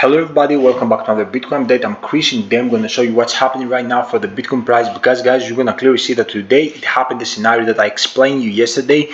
Hello everybody, welcome back to another Bitcoin update. I'm Chris and today I'm going to show you what's happening right now for the Bitcoin price, because guys, you're going to clearly see that today it happened the scenario that I explained you yesterday,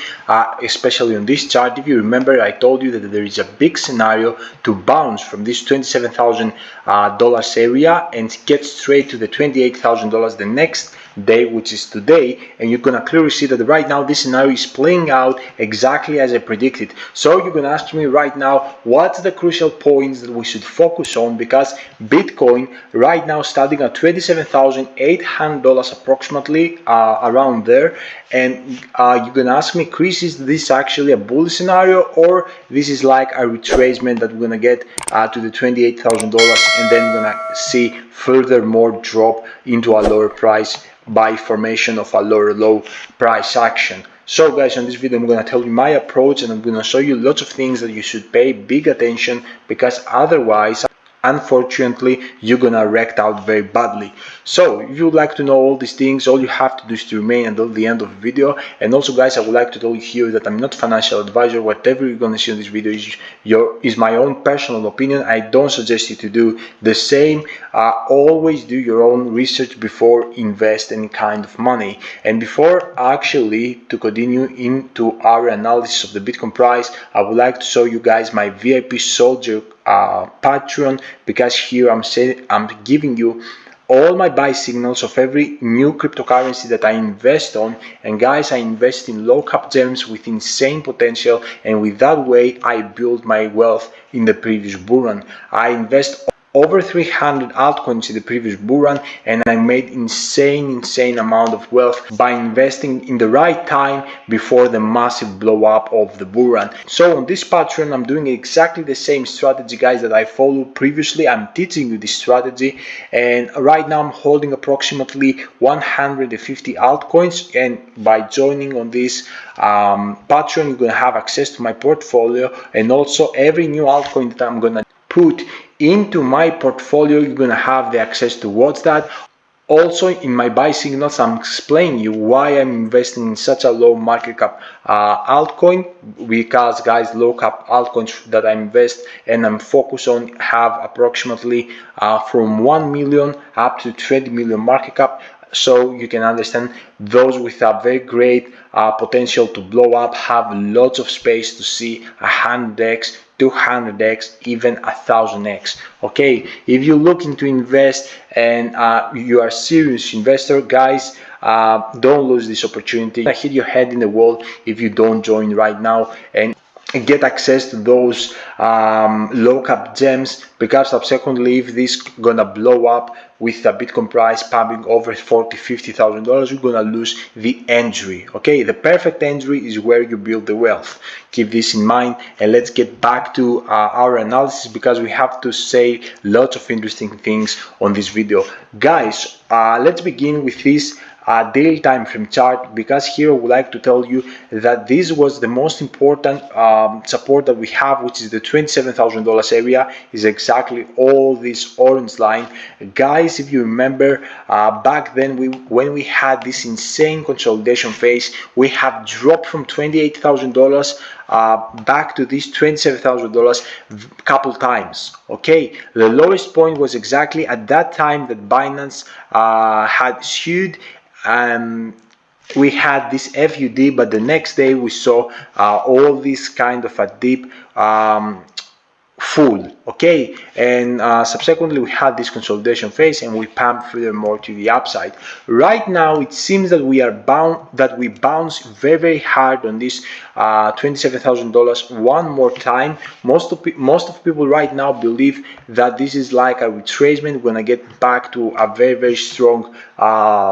especially on this chart. If you remember, I told you that there is a big scenario to bounce from this $27,000 area and get straight to the $28,000 the next day, which is today. And you're going to clearly see that right now this scenario is playing out exactly as I predicted. So you're going to ask me right now, what's the crucial points that we should focus on, because Bitcoin right now starting at $27,800 approximately, around there. And you're gonna ask me, Chris, is this actually a bull scenario, or this is like a retracement that we're gonna get to the $28,000 and then we're gonna see furthermore drop into a lower price by formation of a lower low price action? So guys, in this video I'm going to tell you my approach, and I'm going to show you lots of things that you should pay big attention, because otherwise, unfortunately, you're gonna wreck out very badly. So if you would like to know all these things, all you have to do is to remain until the end of the video. And also guys, I would like to tell you here that I'm not a financial advisor. Whatever you're gonna see in this video is my own personal opinion. I don't suggest you to do the same. Always do your own research before invest any kind of money. And before actually to continue into our analysis of the Bitcoin price, I would like to show you guys my VIP soldier Patreon, because here I'm giving you all my buy signals of every new cryptocurrency that I invest on. And guys, I invest in low cap gems with insane potential, and with that way I build my wealth in the previous bull run. I invest over 300 altcoins in the previous bull run, and I made insane amount of wealth by investing in the right time before the massive blow up of the bull run. So on this Patreon, I'm doing exactly the same strategy, guys, that I followed previously. I'm teaching you this strategy, and right now I'm holding approximately 150 altcoins. And by joining on this Patreon, you're gonna have access to my portfolio, and also every new altcoin that I'm gonna put into my portfolio, you're gonna have the access to what's that. Also in my buy signals, I'm explaining you why I'm investing in such a low market cap altcoin, because guys, low cap altcoins that I invest and I'm focused on have approximately from 1 million up to 20 million market cap. So you can understand those with a very great potential to blow up have lots of space to see 100x, 200x, even 1000x. Okay, if you're looking to invest and you are a serious investor, guys, don't lose this opportunity. Hit your head in the wall if you don't join right now and get access to those low cap gems, because subsequently, if this gonna blow up with a Bitcoin price pumping over $40,000-$50,000, you're gonna lose the entry. Okay, the perfect entry is where you build the wealth. Keep this in mind, and let's get back to our analysis, because we have to say lots of interesting things on this video. Guys, let's begin with this daily time frame chart, because here I would like to tell you that this was the most important support that we have, which is the $27,000 area, is exactly all this orange line. Guys, if you remember, back then when we had this insane consolidation phase, we have dropped from $28,000 back to this $27,000 couple times. Okay, the lowest point was exactly at that time that Binance had sued, and we had this FUD, but the next day we saw all this kind of a deep full. Okay, and subsequently we had this consolidation phase and we pumped furthermore to the upside. Right now it seems that we bounce very hard on this $27,000 one more time. Most of people right now believe that this is like a retracement. We're gonna get back to a very strong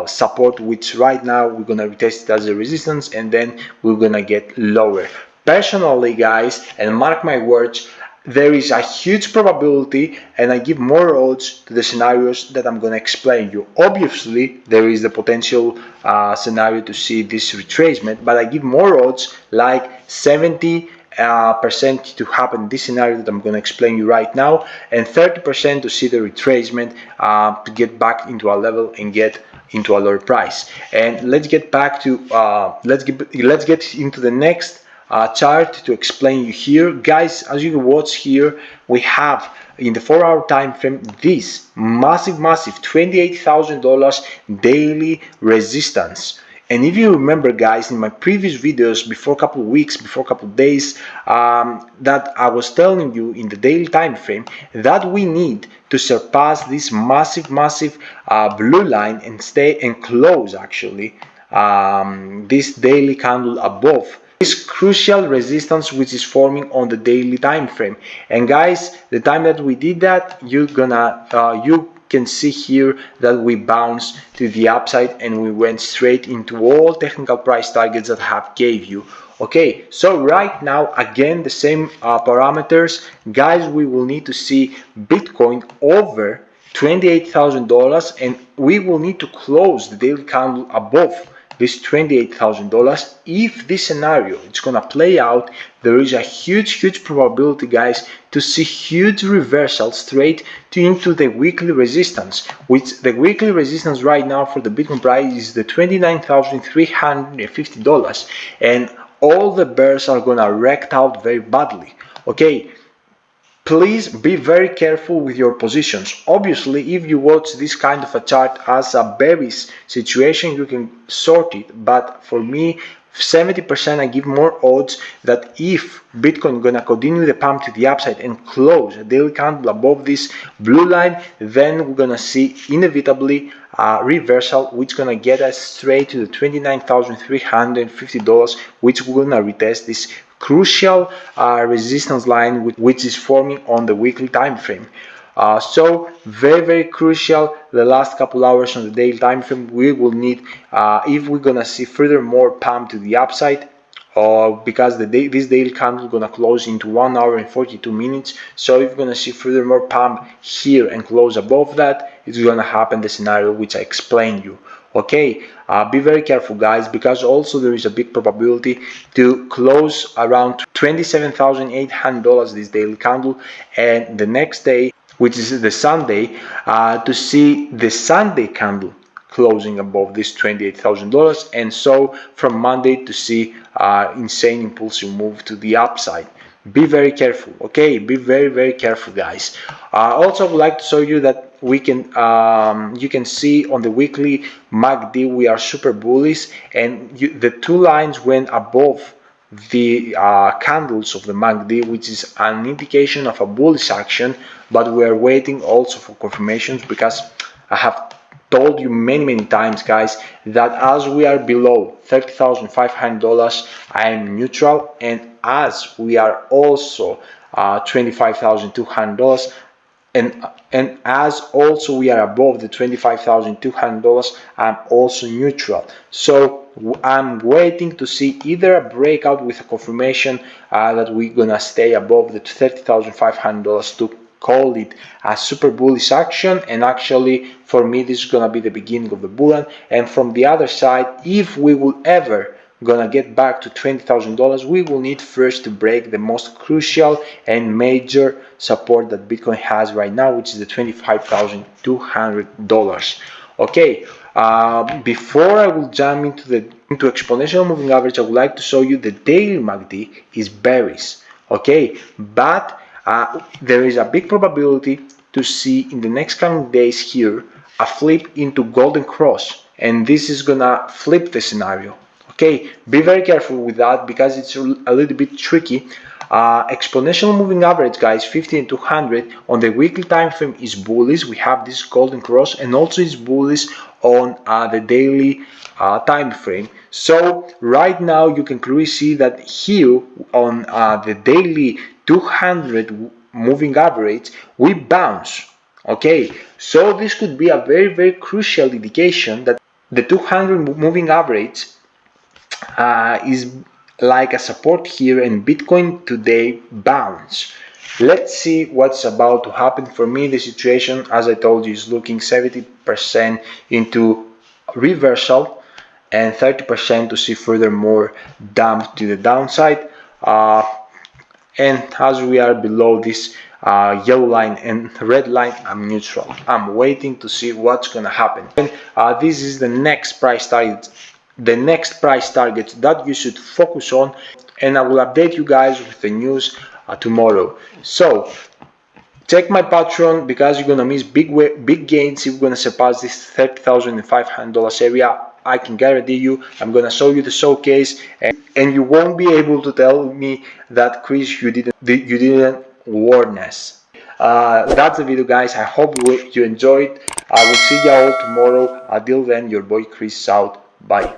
support, which right now we're gonna retest it as a resistance, and then we're gonna get lower. Personally, guys, and mark my words, there is a huge probability, and I give more odds to the scenarios that I'm going to explain you. Obviously, there is the potential scenario to see this retracement, but I give more odds, like 70% to happen this scenario that I'm going to explain you right now, and 30% to see the retracement to get back into a level and get into a lower price. And let's get back to let's get into the next chart to explain you here. Guys, as you can watch here, we have in the 4-hour time frame this massive $28,000 daily resistance. And if you remember, guys, in my previous videos before a couple of weeks, before a couple of days, that I was telling you in the daily time frame that we need to surpass this massive blue line and stay and close actually this daily candle above this crucial resistance which is forming on the daily time frame. And guys, the time that we did that, you can see here that we bounced to the upside and we went straight into all technical price targets that I have gave you. Okay, so right now again the same parameters, guys. We will need to see Bitcoin over $28,000 and we will need to close the daily candle above this $28,000. If this scenario is gonna play out, there is a huge probability, guys, to see huge reversal straight into the weekly resistance, which the weekly resistance right now for the Bitcoin price is the $29,350, and all the bears are gonna wreck out very badly. Okay, please be very careful with your positions. Obviously, if you watch this kind of a chart as a bearish situation, you can sort it, but for me 70% I give more odds that if Bitcoin gonna continue the pump to the upside and close a daily candle above this blue line, then we're gonna see inevitably a reversal which gonna get us straight to the $29,350, which we're gonna retest this crucial resistance line which is forming on the weekly time frame. So very crucial. The last couple hours on the daily time frame we will need if we're gonna see further more pump to the upside, because this daily candle is gonna close into 1 hour and 42 minutes. So if we're gonna see further more pump here and close above that, it's gonna happen the scenario which I explained you. Okay, be very careful, guys, because also there is a big probability to close around $27,800 this daily candle, and the next day, which is the Sunday, to see the Sunday candle closing above this $28,000, and so from Monday to see insane impulsive move to the upside. Be very careful. Okay, be very careful, guys. Also, I would like to show you that we can you can see on the weekly MACD we are super bullish, and the two lines went above the candles of the MACD, which is an indication of a bullish action, but we are waiting also for confirmations, because I have told you many times, guys, that as we are below $30,500 I am neutral, and as we are also $25,200, and as also we are above the $25,200, I'm also neutral. So I'm waiting to see either a breakout with a confirmation that we're gonna stay above the $30,500 to call it a super bullish action, and actually for me this is gonna be the beginning of the bull run. And from the other side, if we will ever gonna get back to $20,000, we will need first to break the most crucial and major support that Bitcoin has right now, which is the $25,200. Okay, before I will jump into exponential moving average, I would like to show you the daily MACD is bearish. Okay, but there is a big probability to see in the next coming days here a flip into golden cross, and this is gonna flip the scenario. Okay, be very careful with that because it's a little bit tricky. Exponential moving average, guys, 50 and 200 on the weekly time frame is bullish. We have this golden cross, and also is bullish on the daily time frame. So right now you can clearly see that here on the daily 200 moving average we bounce. Okay, so this could be a very crucial indication that the 200 moving average is like a support here, and Bitcoin today bounce. Let's see what's about to happen. For me, the situation, as I told you, is looking 70% into reversal and 30% to see furthermore dump to the downside. And as we are below this yellow line and red line, I'm neutral. I'm waiting to see what's gonna happen. And this is the next price target. The next price target that you should focus on, and I will update you guys with the news tomorrow. So Check my Patreon because you're gonna miss big gains if you're gonna surpass this $30,500 area. I can guarantee you. I'm gonna show you the showcase, and you won't be able to tell me that Chris, you didn't warn us. That's the video, guys. I hope you enjoyed. I will see you all tomorrow. Until then, your boy Chris out. Bye.